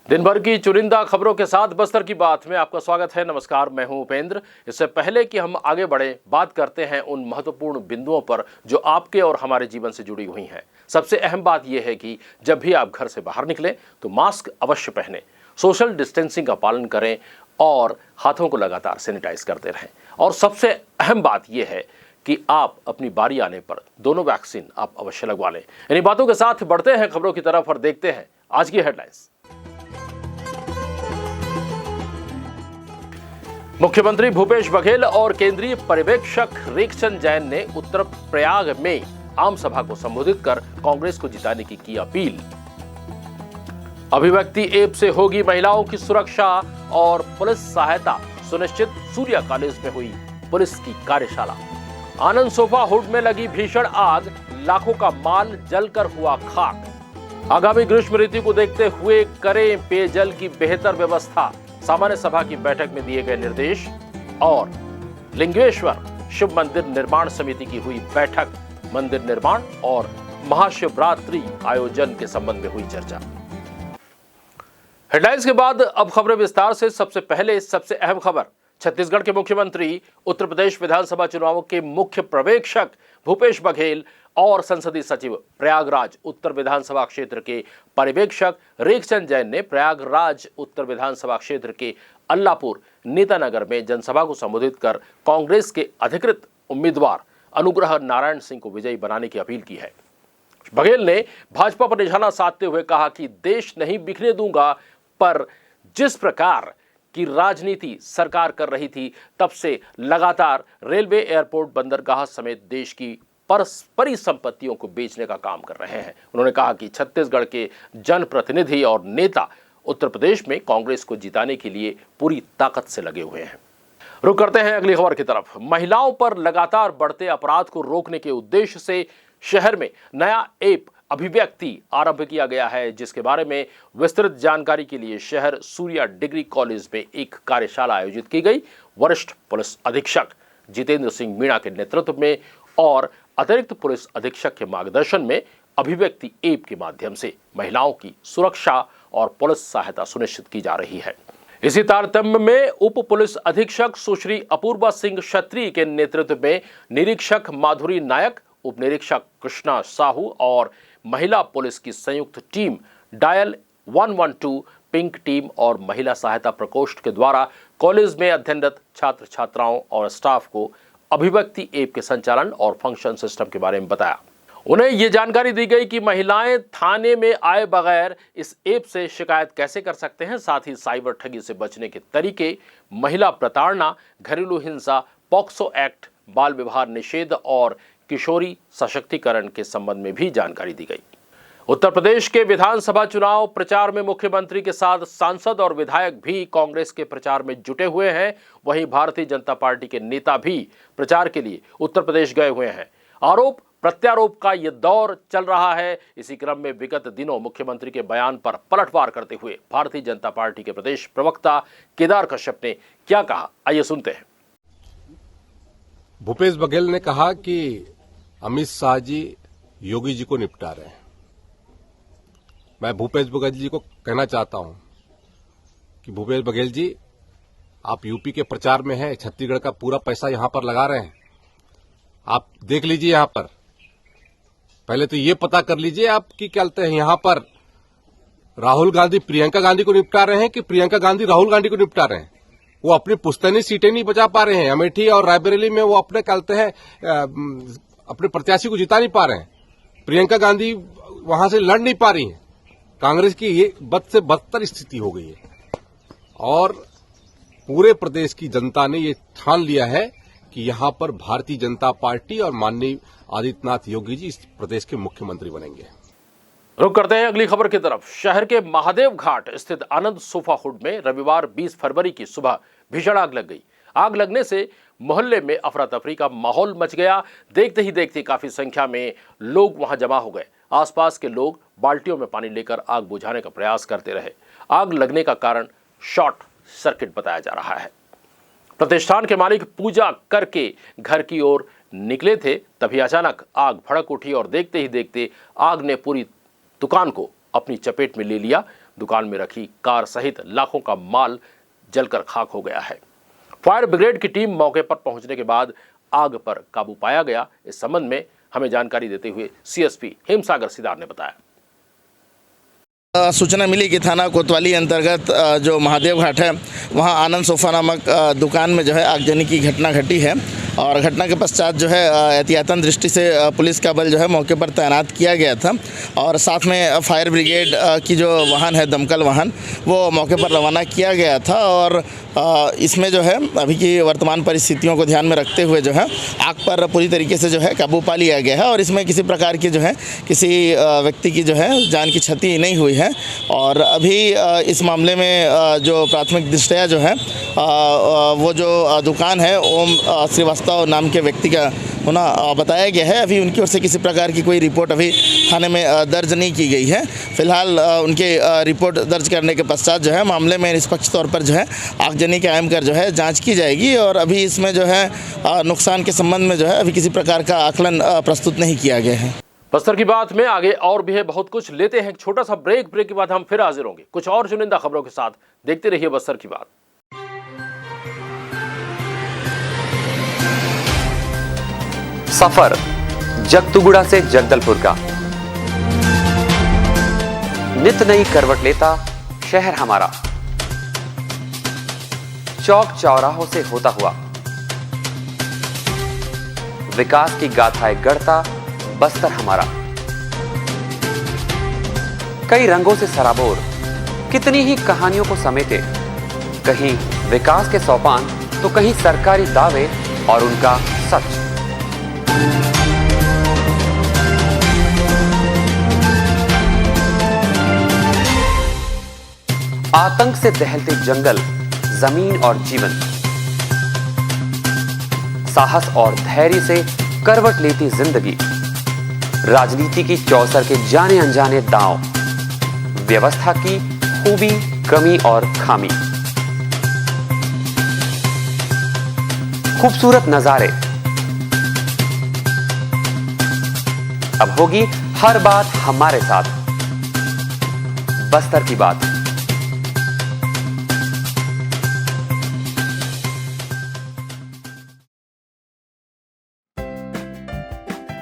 दिन भर की चुनिंदा खबरों के साथ बस्तर की बात में आपका स्वागत है। नमस्कार, मैं हूं उपेंद्र। इससे पहले कि हम आगे बढ़े, बात करते हैं उन महत्वपूर्ण बिंदुओं पर जो आपके और हमारे जीवन से जुड़ी हुई हैं। सबसे अहम बात यह है कि जब भी आप घर से बाहर निकलें तो मास्क अवश्य पहनें, सोशल डिस्टेंसिंग का पालन करें और हाथों को लगातार सैनिटाइज करते रहें। और सबसे अहम बात यह है कि आप अपनी बारी आने पर दोनों वैक्सीन आप अवश्य लगवा लें। इन्हीं बातों के साथ बढ़ते हैं खबरों की तरफ और देखते हैं आज की हेडलाइंस। मुख्यमंत्री भूपेश बघेल और केंद्रीय पर्यवेक्षक रेखचंद जैन ने उत्तर प्रयाग में आम सभा को संबोधित कर कांग्रेस को जिताने की अपील। अभिव्यक्ति ऐप से होगी महिलाओं की सुरक्षा और पुलिस सहायता सुनिश्चित, सूर्या कॉलेज में हुई पुलिस की कार्यशाला। आनंद सोफा हुड में लगी भीषण आग, लाखों का माल जलकर हुआ खाक। आगामी ग्रीष्म ऋतु को देखते हुए करें पेयजल की बेहतर व्यवस्था, सामान्य सभा की बैठक में दिए गए निर्देश। और लिंगेश्वर शिव मंदिर निर्माण समिति की हुई बैठक, मंदिर निर्माण और महाशिवरात्रि आयोजन के संबंध में हुई चर्चा। हेडलाइंस के बाद अब खबरें विस्तार से। सबसे पहले सबसे अहम खबर, छत्तीसगढ़ के मुख्यमंत्री, उत्तर प्रदेश विधानसभा चुनावों के मुख्य पर्यवेक्षक भूपेश बघेल और संसदीय सचिव प्रयागराज उत्तर विधानसभा क्षेत्र के पर्यवेक्षक रेखचंद जैन ने प्रयागराज उत्तर विधानसभा क्षेत्र के अल्लापुर नेतानगर में जनसभा को संबोधित कर कांग्रेस के अधिकृत उम्मीदवार अनुग्रह नारायण सिंह को विजयी बनाने की अपील की है। बघेल ने भाजपा पर निशाना साधते हुए कहा कि देश नहीं बिखने दूंगा, पर जिस प्रकार की राजनीति सरकार कर रही थी तब से लगातार रेलवे, एयरपोर्ट, बंदरगाह समेत देश की परिसंपत्तियों को बेचने का काम कर रहे हैं। उन्होंने कहा कि छत्तीसगढ़ के जनप्रतिनिधि और नेता उत्तर प्रदेश में कांग्रेस को जिताने के लिए पूरी ताकत से लगे हुए हैं। रुक करते हैं अगली खबर की तरफ। महिलाओं पर लगातार बढ़ते अपराध को रोकने के उद्देश्य से शहर में नया ऐप अभिव्यक्ति आरंभ किया गया है, जिसके बारे में विस्तृत जानकारी के लिए शहर सूर्या डिग्री कॉलेज में एक कार्यशाला आयोजित की गई। वरिष्ठ पुलिस अधीक्षक जितेंद्र सिंह मीणा के नेतृत्व में और अतिरिक्त पुलिस अधीक्षक के मार्गदर्शन में अभिव्यक्ति ऐप के माध्यम से महिलाओं की सुरक्षा और पुलिस सहायता सुनिश्चित की जा रही है। इसी तारतम्य में उप पुलिस अधीक्षक सुश्री अपूर्वा सिंह क्षत्रिय के नेतृत्व में निरीक्षक माधुरी नायक, उप निरीक्षक कृष्णा साहू और महिला पुलिस की संयुक्त टीम डायल 112 पिंक टीम और महिला सहायता प्रकोष्ठ के द्वारा कॉलेज में अध्ययनरत छात्र छात्राओं और स्टाफ को अभिव्यक्ति ऐप के संचालन और फंक्शन सिस्टम के बारे में बताया। उन्हें ये जानकारी दी गई कि महिलाएं थाने में आए बगैर इस ऐप से शिकायत कैसे कर सकते हैं, साथ ही साइबर ठगी से बचने के तरीके, महिला प्रताड़ना, घरेलू हिंसा, पॉक्सो एक्ट, बाल विवाह निषेध और किशोरी सशक्तिकरण के संबंध में भी जानकारी दी गई। उत्तर प्रदेश के विधानसभा चुनाव प्रचार में मुख्यमंत्री के साथ सांसद और विधायक भी कांग्रेस के प्रचार में जुटे हुए हैं। वहीं भारतीय जनता पार्टी के नेता भी प्रचार के लिए उत्तर प्रदेश गए हुए हैं। आरोप प्रत्यारोप का यह दौर चल रहा है। इसी क्रम में विगत दिनों मुख्यमंत्री के बयान पर पलटवार करते हुए भारतीय जनता पार्टी के प्रदेश प्रवक्ता केदार कश्यप ने क्या कहा, आइए सुनते हैं। भूपेश बघेल ने कहा कि अमित शाह जी योगी जी को निपटा रहे हैं। मैं भूपेश बघेल जी को कहना चाहता हूं कि भूपेश बघेल जी, आप यूपी के प्रचार में हैं, छत्तीसगढ़ का पूरा पैसा यहां पर लगा रहे हैं। आप देख लीजिए, यहां पर पहले तो ये पता कर लीजिए आप कि क्या कहते हैं, यहां पर राहुल गांधी प्रियंका गांधी को निपटा रहे हैं कि प्रियंका गांधी राहुल गांधी को निपटा रहे हैं। वो अपनी पुश्तैनी सीटें नहीं बचा पा रहे हैं। अमेठी और रायबरेली में वो अपने कहते हैं अपने प्रत्याशी को जिता नहीं पा रहे हैं। प्रियंका गांधी वहां से लड़ नहीं पा रही हैं। कांग्रेस की ये बद से बदतर स्थिति हो गई है और पूरे प्रदेश की जनता ने ये ठान लिया है कि यहां पर भारतीय जनता पार्टी और माननीय आदित्यनाथ योगी जी इस प्रदेश के मुख्यमंत्री बनेंगे। रुक करते हैं अगली खबर की तरफ। शहर के महादेव घाट स्थित आनंद सोफा हुड में रविवार 20 फरवरी की सुबह भीषण आग लग गई। आग लगने से मोहल्ले में अफरा तफरी का माहौल मच गया। देखते ही देखते काफी संख्या में लोग वहां जमा हो गए। आसपास के लोग बाल्टियों में पानी लेकर आग बुझाने का प्रयास करते रहे। आग लगने का कारण शॉर्ट सर्किट बताया जा रहा है। प्रतिष्ठान के मालिक पूजा करके घर की ओर निकले थे, तभी अचानक आग भड़क उठी और देखते ही देखते आग ने पूरी दुकान को अपनी चपेट में ले लिया। दुकान में रखी कार सहित लाखों का माल जलकर खाक हो गया है। फायर ब्रिगेड की टीम मौके पर पहुंचने के बाद आग पर काबू पाया गया। इस संबंध में हमें जानकारी देते हुए सीएसपी हेमसागर सिदार ने बताया। सूचना मिली कि थाना कोतवाली अंतर्गत जो महादेव घाट है वहां आनंद सोफा नामक दुकान में जो है आगजनी की घटना घटी है और घटना के पश्चात जो है एहतियातन दृष्टि से पुलिस का बल जो है मौके पर तैनात किया गया था और साथ में फायर ब्रिगेड की जो वाहन है दमकल वाहन वो मौके पर रवाना किया गया था और इसमें जो है अभी की वर्तमान परिस्थितियों को ध्यान में रखते हुए जो है आग पर पूरी तरीके से जो है काबू पा लिया गया है और इसमें किसी प्रकार की जो है किसी व्यक्ति की जो है जान की क्षति नहीं हुई है और अभी इस मामले में जो प्राथमिक दृष्टया जो है वो जो दुकान है ओम श्रीवास्तव नाम के व्यक्ति का होना बताया गया है। अभी उनकी ओर से किसी प्रकार की कोई रिपोर्ट अभी थाने में दर्ज नहीं की गई है। फिलहाल उनके रिपोर्ट दर्ज करने के पश्चात जो है मामले में निष्पक्ष तौर पर जो है आगजनी कायम कर जो है जांच की जाएगी और अभी इसमें जो है नुकसान के संबंध में जो है अभी किसी प्रकार का आकलन प्रस्तुत नहीं किया गया है। बस्तर की बात में आगे और भी है बहुत कुछ। लेते हैं एक छोटा सा ब्रेक के बाद हम फिर हाजिर होंगे कुछ और चुनिंदा खबरों के साथ। देखते रहिए बस्तर की बात। सफर जगतुगुड़ा से जगदलपुर का नित नई करवट लेता शहर हमारा, चौक चौराहों से होता हुआ विकास की गाथाएं गढ़ता बस्तर हमारा। कई रंगों से सराबोर कितनी ही कहानियों को समेटे, कहीं विकास के सोपान तो कहीं सरकारी दावे और उनका सच। आतंक से दहलते जंगल, जमीन और जीवन, साहस और धैर्य से करवट लेती जिंदगी, राजनीति की चौसर के जाने अनजाने दांव, व्यवस्था की खूबी कमी और खामी, खूबसूरत नजारे। अब होगी हर बात हमारे साथ, बस्तर की बात।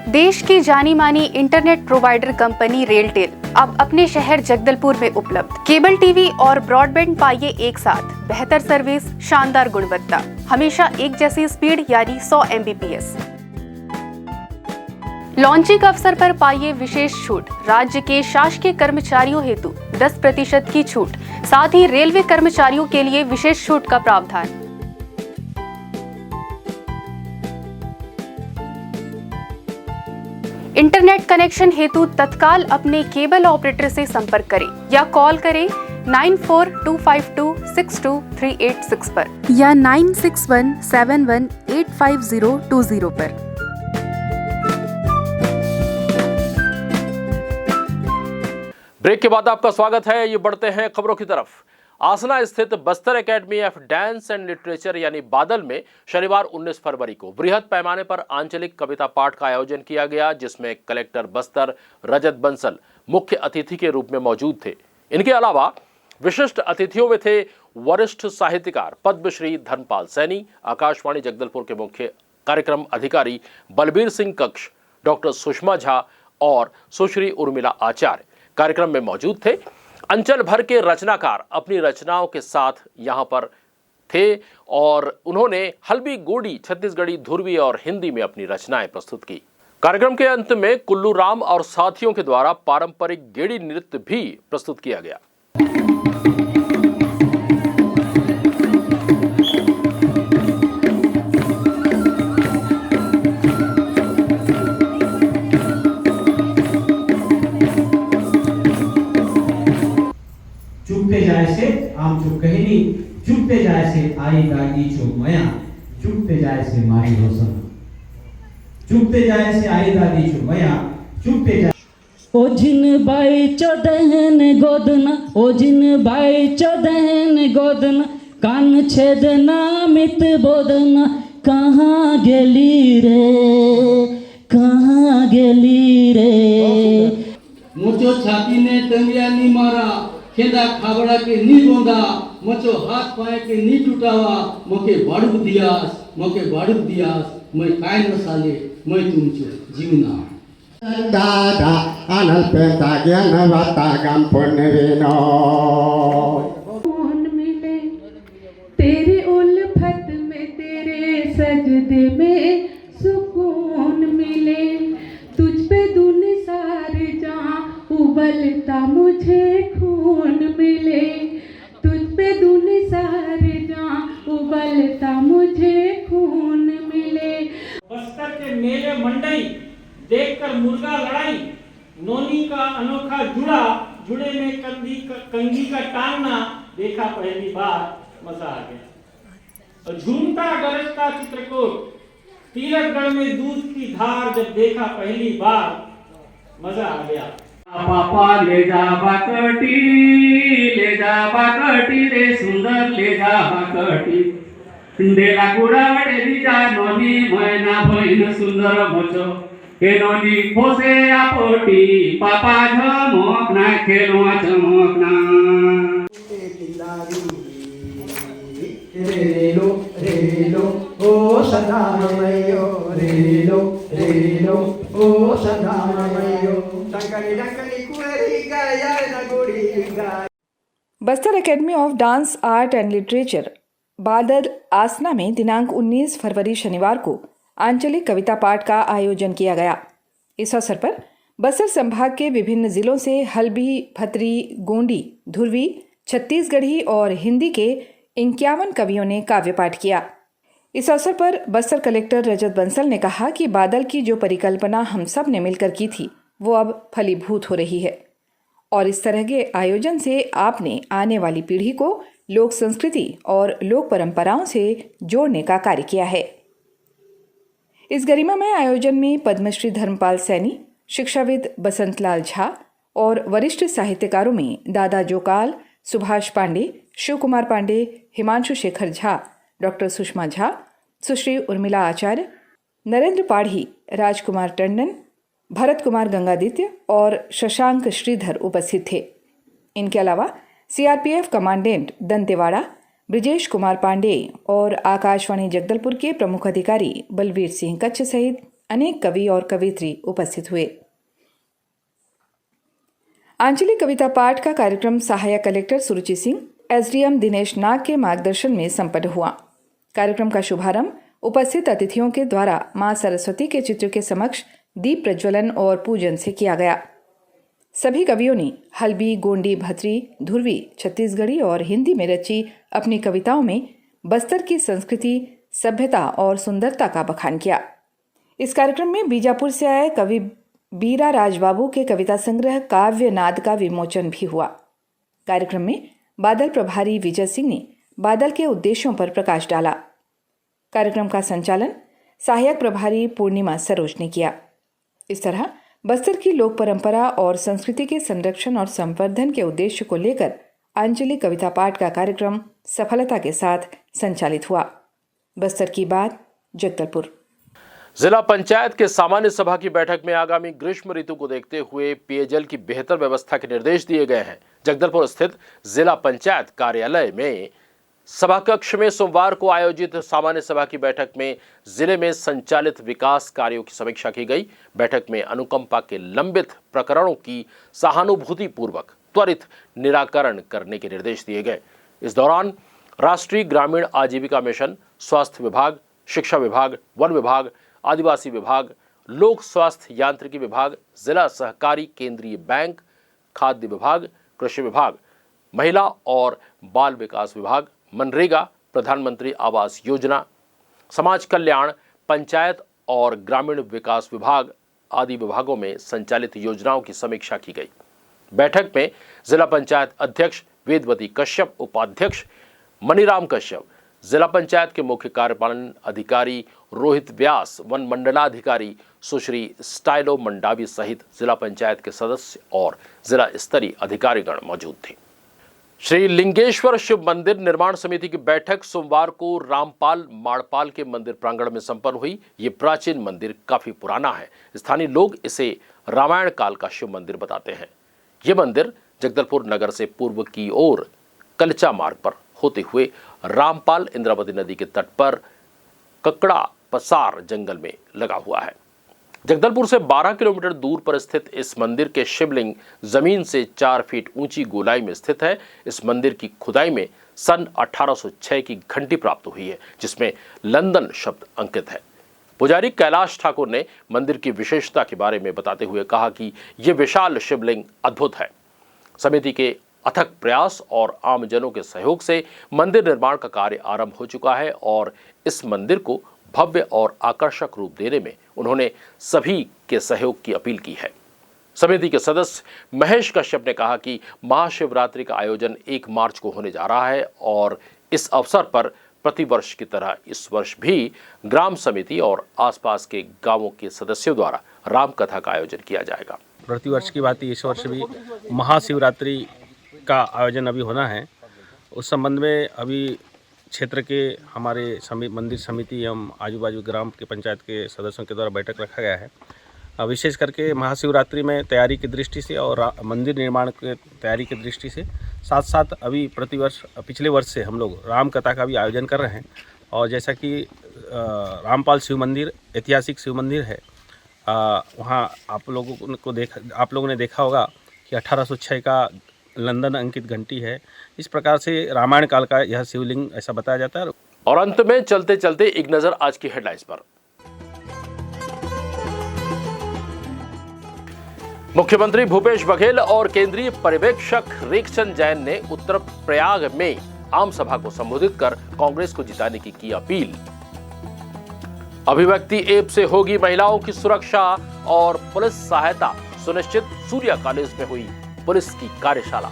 देश की जानी मानी इंटरनेट प्रोवाइडर कंपनी रेलटेल अब अपने शहर जगदलपुर में उपलब्ध। केबल टीवी और ब्रॉडबैंड पाइए एक साथ, बेहतर सर्विस, शानदार गुणवत्ता, हमेशा एक जैसी स्पीड यानी 100 Mbps। लॉन्चिंग अवसर पर पाइए विशेष छूट, राज्य के शासकीय कर्मचारियों हेतु 10% की छूट, साथ ही रेलवे कर्मचारियों के लिए विशेष छूट का प्रावधान। इंटरनेट कनेक्शन हेतु तत्काल अपने केबल ऑपरेटर से संपर्क करें या कॉल करें 9425262386 पर या 9617185020 पर। ब्रेक के बाद आपका स्वागत है। ये बढ़ते हैं खबरों की तरफ। आसना स्थित Bastar academy of dance and literature यानी बादल में शनिवार 19 फरवरी को बृहद पैमाने पर आंचलिक कविता पाठ का आयोजन किया गया, जिसमें कलेक्टर बस्तर रजत बंसल मुख्य अतिथि के रूप में मौजूद थे। इनके अलावा विशिष्ट अतिथियों में थे वरिष्ठ साहित्यकार पद्मश्री धर्मपाल सैनी, आकाशवाणी जगदलपुर के मुख्य कार्यक्रम अधिकारी बलबीर सिंह कक्ष, डॉक्टर सुषमा झा और सुश्री उर्मिला आचार्य कार्यक्रम में मौजूद थे। अंचल भर के रचनाकार अपनी रचनाओं के साथ यहां पर थे और उन्होंने हल्बी, गोडी, छत्तीसगढ़ी, धुरवी और हिंदी में अपनी रचनाएं प्रस्तुत की। कार्यक्रम के अंत में कुल्लू राम और साथियों के द्वारा पारंपरिक गेड़ी नृत्य भी प्रस्तुत किया गया। चुपते जाए से आम चुप कहनी, चुपते जाए से आई दागी चुप मया, चुपते जाए से मारी रोशन, चुपते जाए से आई दागी चुप मया, चुपते जाए। ओ जिन by चौदहन Godna, O Jin by चौदहन गोदना, कान छेदना मित बोदना, कहाँ गेली रे, कहाँ गेली रे। मुझो छाती ने टंगिया नी मारा, खेदा खाबड़ा के नी गोंदा मचो हाथ पाए के नी टूटावा मोके बाड़ू दियास मैं काय न साले मैं तुमचो जीवना दादा अनल्पेता ज्ञान वाता गम पुण्यविनो कौन मिले तेरे उल्फत में तेरे सजदे में सुकून मिले तुझ पे दुन सारे जहाँ उबलता मुझे खून मिले तुझ पे दुन सारे जहाँ उबलता मुझे खून मिले। बस्तर के मेले मंडई देखकर मुर्गा लड़ाई नोनी का अनोखा जुड़े में कंगी का टांगना देखा पहली बार मजा आ गया। और झूमता गरजता चित्रकूट तीरथगढ़ में दूध की धार जब देखा पहली बार मजा आ गया। पापा ले जा बाकटी रे सुंदर ले जा बाकटी डेला कुडावडे दिजा नोनी मैना भइन सुंदर मोचो के नोनी खोसे आपोटी पापा झमकना खेलवा चमकना रेलो ओ सदामयो रेलो ओ सदामयो डंकली कुड़ी गाया नगुड़ी गा। Bastar academy of dance art and literature बादल आसना में दिनांक 19 फरवरी शनिवार को आंचलिक कविता पाठ का आयोजन किया गया। इस अवसर पर बस्तर संभाग के विभिन्न जिलों से हल्बी, भतरी, गोंडी, धुरवी, छत्तीसगढ़ी और हिंदी के 51 कवियों ने काव्य पाठ किया। इस अवसर पर बस्तर कलेक्टर रजत बंसल ने कहा कि बादल की जो परिकल्पना हम सब ने मिलकर की थी वो अब फलीभूत हो रही है और इस तरह के आयोजन से आपने आने वाली पीढ़ी को लोक संस्कृति और लोक परंपराओं से जोड़ने का कार्य किया है। इस गरिमामय आयोजन में पद्मश्री धर्मपाल सैनी, शिक्षाविद बसंतलाल झा और वरिष्ठ साहित्यकारों में दादा जोकाल, सुभाष पांडे, शिव कुमार पांडे, हिमांशु शेखर झा, डॉक्टर सुषमा झा, सुश्री उर्मिला आचार्य, नरेंद्र पाढ़ी, राजकुमार टंडन, भरत कुमार गंगादित्य और शशांक श्रीधर उपस्थित थे। इनके अलावा सीआरपीएफ कमांडेंट दंतेवाड़ा, ब्रिजेश कुमार पांडे और आकाशवाणी जगदलपुर के प्रमुख अधिकारी बलवीर सिंह कच्छ सहित अनेक कवि और कवियत्री उपस्थित हुए। आंचलिक कविता पाठ का कार्यक्रम सहायक कलेक्टर सुरुचि सिंह, एसडीएम दिनेश नाग के मार्गदर्शन में संपन्न हुआ। कार्यक्रम का शुभारंभ उपस्थित अतिथियों के द्वारा मां सरस्वती के चित्र के समक्ष दीप प्रज्वलन और पूजन से किया गया। सभी कवियों ने हल्बी, गोंडी, भतरी, धुरवी, छत्तीसगढ़ी और हिंदी में रची अपनी कविताओं में बस्तर की संस्कृति, सभ्यता और सुंदरता का बखान किया। इस कार्यक्रम में बीजापुर से आए कवि बीरा राजबाबू के कविता संग्रह काव्य नाद का विमोचन भी हुआ। कार्यक्रम में बादल प्रभारी विजय सिंह ने बादल के उद्देश्यों पर प्रकाश डाला। कार्यक्रम का संचालन सहायक प्रभारी पूर्णिमा सरोज ने किया। इस तरह बस्तर की लोक परंपरा और संस्कृति के संरक्षण और संवर्धन के उद्देश्य को लेकर आंचलिक कविता पाठ का कार्यक्रम सफलता के साथ संचालित हुआ। बस्तर की बात, जगदलपुर। जिला पंचायत के सामान्य सभा की बैठक में आगामी ग्रीष्म ऋतु को देखते हुए पेयजल की बेहतर व्यवस्था के निर्देश दिए गए हैं। जगदलपुर स्थित जिला पंचायत कार्यालय में सभा कक्ष में सोमवार को आयोजित सामान्य सभा की बैठक में जिले में संचालित विकास कार्यों की समीक्षा की गई। बैठक में अनुकंपा के लंबित प्रकरणों की सहानुभूति पूर्वक त्वरित निराकरण करने के निर्देश दिए गए। इस दौरान राष्ट्रीय ग्रामीण आजीविका मिशन, स्वास्थ्य विभाग, शिक्षा विभाग, वन विभाग, आदिवासी विभाग, लोक स्वास्थ्य यांत्रिकी विभाग, जिला सहकारी केंद्रीय बैंक, खाद्य विभाग, कृषि विभाग, महिला और बाल विकास विभाग, मनरेगा, प्रधानमंत्री आवास योजना, समाज कल्याण, पंचायत और ग्रामीण विकास विभाग आदि विभागों में संचालित योजनाओं की समीक्षा की गई। बैठक में जिला पंचायत अध्यक्ष वेदवती कश्यप, उपाध्यक्ष मनीराम कश्यप, जिला पंचायत के मुख्य कार्यपालन अधिकारी रोहित व्यास, वन मंडलाधिकारी सुश्री स्टाइलो मंडावी सहित जिला पंचायत के सदस्य और जिला स्तरीय अधिकारीगण मौजूद थे। श्री लिंगेश्वर शिव मंदिर निर्माण समिति की बैठक सोमवार को रामपाल माड़पाल के मंदिर प्रांगण में संपन्न हुई। ये प्राचीन मंदिर काफी पुराना है। स्थानीय लोग इसे रामायण काल का शिव मंदिर बताते हैं। ये मंदिर जगदलपुर नगर से पूर्व की ओर कलचा मार्ग पर होते हुए रामपाल इंद्रावती नदी के तट पर ककड़ा पसार जंगल में लगा हुआ है। जगदलपुर से 12 किलोमीटर दूर पर स्थित इस मंदिर के शिवलिंग जमीन से 4 फीट ऊंची गोलाई में स्थित है। इस मंदिर की खुदाई में सन 1806 की घंटी प्राप्त हुई है, जिसमें लंदन शब्द अंकित है। पुजारी कैलाश ठाकुर ने मंदिर की विशेषता के बारे में बताते हुए कहा कि यह विशाल शिवलिंग अद्भुत है। समिति के अथक प्रयास और आमजनों के सहयोग से मंदिर निर्माण का कार्य आरंभ हो चुका है और इस मंदिर को भव्य और आकर्षक रूप देने में उन्होंने सभी के सहयोग की अपील की है। समिति के सदस्य महेश कश्यप ने कहा कि महाशिवरात्रि का आयोजन 1 मार्च को होने जा रहा है और इस अवसर पर प्रतिवर्ष की तरह इस वर्ष भी ग्राम समिति और आसपास के गांवों के सदस्यों द्वारा राम कथा का आयोजन किया जाएगा। प्रतिवर्ष की भांति इस वर्ष भी महाशिवरात्रि का आयोजन अभी होना है। उस संबंध में अभी क्षेत्र के हमारे मंदिर समिति एवं आजू बाजू ग्राम के पंचायत के सदस्यों के द्वारा बैठक रखा गया है। विशेष करके महाशिवरात्रि में तैयारी की दृष्टि से और मंदिर निर्माण की तैयारी की दृष्टि से साथ साथ अभी प्रतिवर्ष पिछले वर्ष से हम लोग राम कथा का भी आयोजन कर रहे हैं। और जैसा कि रामपाल शिव मंदिर ऐतिहासिक शिव मंदिर है, वहाँ आप लोगों ने देखा होगा कि 1806 का लंदन अंकित घंटी है। इस प्रकार से रामायण काल का यह शिवलिंग ऐसा बताया जाता है। और अंत में चलते चलते एक नजर आज की हेडलाइंस पर। मुख्यमंत्री भूपेश बघेल और केंद्रीय पर्यवेक्षक रेखचंद जैन ने उत्तर प्रयाग में आम सभा को संबोधित कर कांग्रेस को जिताने की अपील। अभिव्यक्ति ऐप से होगी महिलाओं की सुरक्षा और पुलिस सहायता सुनिश्चित, सूर्या कॉलेज में हुई पुलिस की कार्यशाला।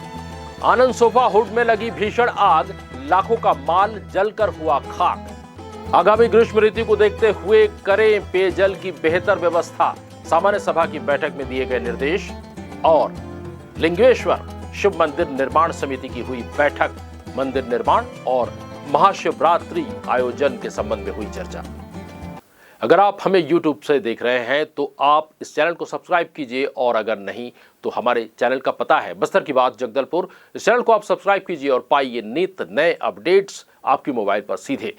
आनंद सोफा हुड में लगी भीषण आग, लाखों का माल जलकर हुआ खाक। आगामी ग्रीष्म ऋतु को देखते हुए करें पेयजल की बेहतर व्यवस्था, सामान्य सभा की बैठक में दिए गए निर्देश। और लिंगेश्वर शिव मंदिर निर्माण समिति की हुई बैठक, मंदिर निर्माण और महाशिवरात्रि आयोजन के संबंध में हुई चर्चा। अगर आप हमें YouTube से देख रहे हैं तो आप इस चैनल को सब्सक्राइब कीजिए और अगर नहीं तो हमारे चैनल का पता है बस्तर की बात जगदलपुर। इस चैनल को आप सब्सक्राइब कीजिए और पाइए नित नए अपडेट्स आपके मोबाइल पर सीधे।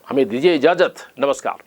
हमें दीजिए इजाजत, नमस्कार।